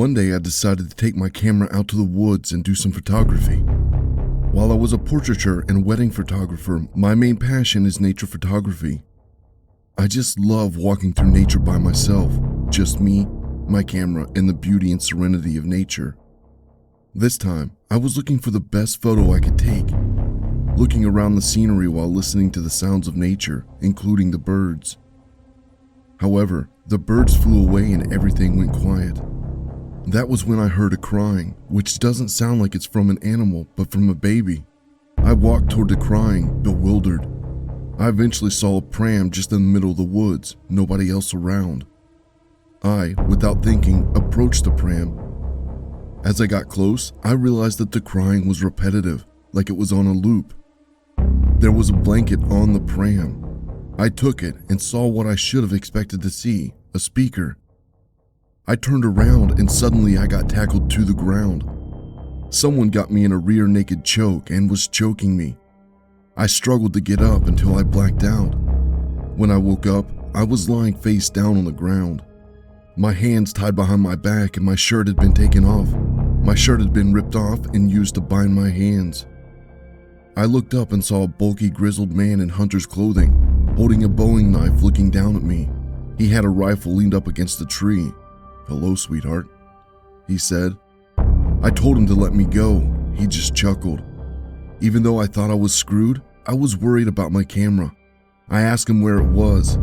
One day I decided to take my camera out to the woods and do some photography. While I was a portraiture and wedding photographer, my main passion is nature photography. I just love walking through nature by myself, just me, my camera, and the beauty and serenity of nature. This time, I was looking for the best photo I could take, looking around the scenery while listening to the sounds of nature, including the birds. However, the birds flew away and everything went quiet. That was when I heard a crying, which doesn't sound like it's from an animal, but from a baby. I walked toward the crying, bewildered. I eventually saw a pram just in the middle of the woods, nobody else around. I, without thinking, approached the pram. As I got close, I realized that the crying was repetitive, like it was on a loop. There was a blanket on the pram. I took it and saw what I should have expected to see, a speaker. I turned around and suddenly I got tackled to the ground. Someone got me in a rear naked choke and was choking me. I struggled to get up until I blacked out. When I woke up, I was lying face down on the ground. My hands tied behind my back and my shirt had been taken off. My shirt had been ripped off and used to bind my hands. I looked up and saw a bulky, grizzled man in hunter's clothing, holding a bowie knife looking down at me. He had a rifle leaned up against a tree. "Hello, sweetheart," he said. I told him to let me go. He just chuckled. Even though I thought I was screwed, I was worried about my camera. I asked him where it was.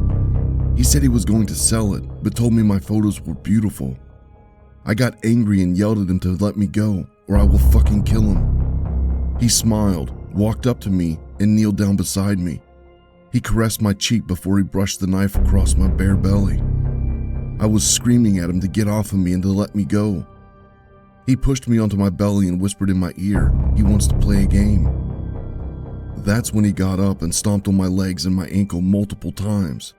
He said he was going to sell it, but told me my photos were beautiful. I got angry and yelled at him to let me go, or I will fucking kill him. He smiled, walked up to me, and kneeled down beside me. He caressed my cheek before he brushed the knife across my bare belly. I was screaming at him to get off of me and to let me go. He pushed me onto my belly and whispered in my ear, he wants to play a game. That's when he got up and stomped on my legs and my ankle multiple times.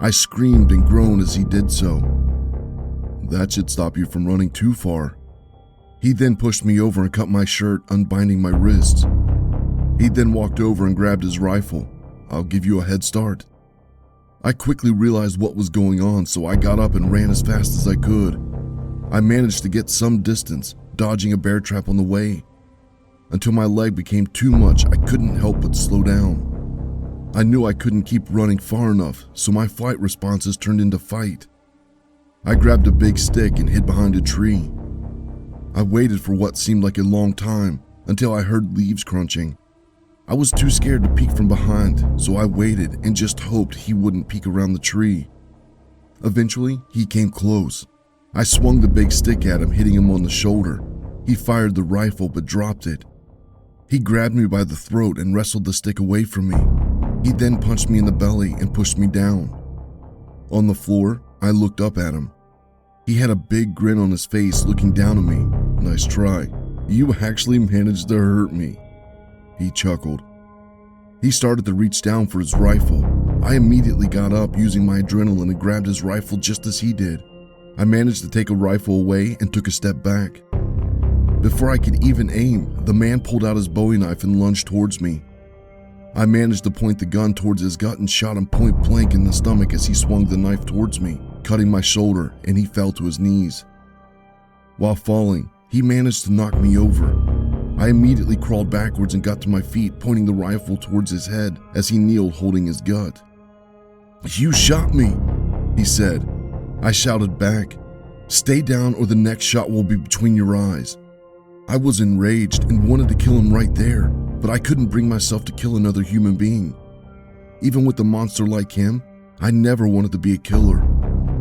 I screamed and groaned as he did so. That should stop you from running too far. He then pushed me over and cut my shirt, unbinding my wrists. He then walked over and grabbed his rifle. "I'll give you a head start." I quickly realized what was going on, so I got up and ran as fast as I could. I managed to get some distance, dodging a bear trap on the way. Until my leg became too much, I couldn't help but slow down. I knew I couldn't keep running far enough, so my flight responses turned into fight. I grabbed a big stick and hid behind a tree. I waited for what seemed like a long time, until I heard leaves crunching. I was too scared to peek from behind, so I waited and just hoped he wouldn't peek around the tree. Eventually, he came close. I swung the big stick at him, hitting him on the shoulder. He fired the rifle but dropped it. He grabbed me by the throat and wrestled the stick away from me. He then punched me in the belly and pushed me down. On the floor, I looked up at him. He had a big grin on his face, looking down at me. "Nice try. You actually managed to hurt me." He chuckled. He started to reach down for his rifle. I immediately got up, using my adrenaline, and grabbed his rifle just as he did. I managed to take a rifle away and took a step back. Before I could even aim, the man pulled out his bowie knife and lunged towards me. I managed to point the gun towards his gut and shot him point blank in the stomach as he swung the knife towards me, cutting my shoulder, and he fell to his knees. While falling, he managed to knock me over. I immediately crawled backwards and got to my feet, pointing the rifle towards his head as he kneeled holding his gut. "You shot me," he said. I shouted back, "Stay down or the next shot will be between your eyes." I was enraged and wanted to kill him right there, but I couldn't bring myself to kill another human being. Even with a monster like him, I never wanted to be a killer.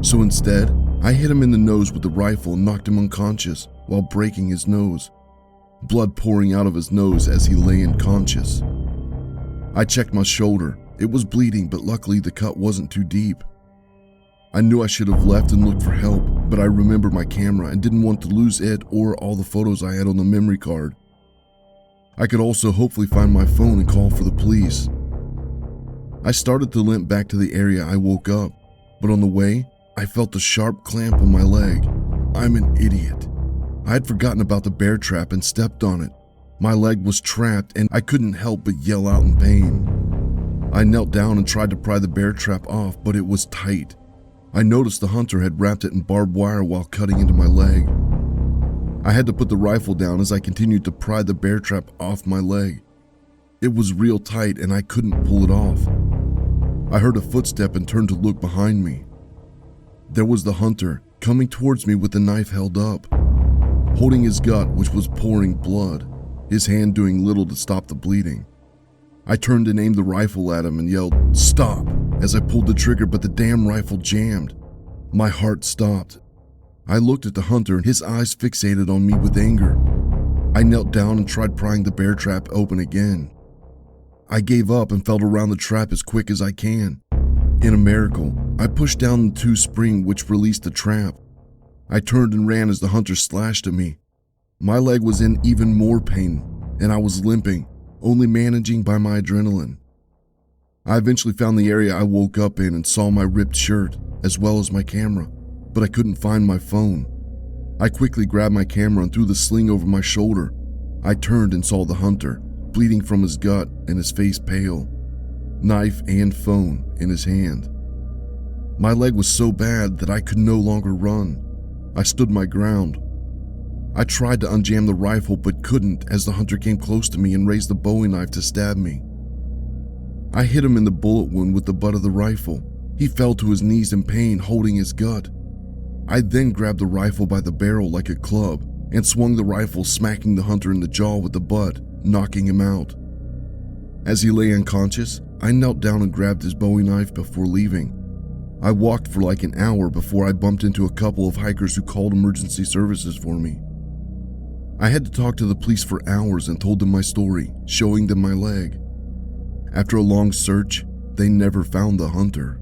So instead, I hit him in the nose with the rifle and knocked him unconscious while breaking his nose. Blood pouring out of his nose as he lay unconscious. I checked my shoulder. It was bleeding, but luckily the cut wasn't too deep. I knew I should have left and looked for help, but I remembered my camera and didn't want to lose it or all the photos I had on the memory card. I could also hopefully find my phone and call for the police. I started to limp back to the area I woke up, but on the way, I felt a sharp clamp on my leg. I'm an idiot. I had forgotten about the bear trap and stepped on it. My leg was trapped and I couldn't help but yell out in pain. I knelt down and tried to pry the bear trap off, but it was tight. I noticed the hunter had wrapped it in barbed wire while cutting into my leg. I had to put the rifle down as I continued to pry the bear trap off my leg. It was real tight and I couldn't pull it off. I heard a footstep and turned to look behind me. There was the hunter coming towards me with the knife held up, holding his gut, which was pouring blood, his hand doing little to stop the bleeding. I turned and aimed the rifle at him and yelled, "Stop!" as I pulled the trigger, but the damn rifle jammed. My heart stopped. I looked at the hunter, his eyes fixated on me with anger. I knelt down and tried prying the bear trap open again. I gave up and felt around the trap as quick as I can. In a miracle, I pushed down the 2 spring which released the trap. I turned and ran as the hunter slashed at me. My leg was in even more pain, and I was limping, only managing by my adrenaline. I eventually found the area I woke up in and saw my ripped shirt, as well as my camera, but I couldn't find my phone. I quickly grabbed my camera and threw the sling over my shoulder. I turned and saw the hunter, bleeding from his gut and his face pale, knife and phone in his hand. My leg was so bad that I could no longer run. I stood my ground. I tried to unjam the rifle but couldn't as the hunter came close to me and raised the Bowie knife to stab me. I hit him in the bullet wound with the butt of the rifle. He fell to his knees in pain, holding his gut. I then grabbed the rifle by the barrel like a club and swung the rifle, smacking the hunter in the jaw with the butt, knocking him out. As he lay unconscious, I knelt down and grabbed his Bowie knife before leaving. I walked for like an hour before I bumped into a couple of hikers who called emergency services for me. I had to talk to the police for hours and told them my story, showing them my leg. After a long search, they never found the hunter.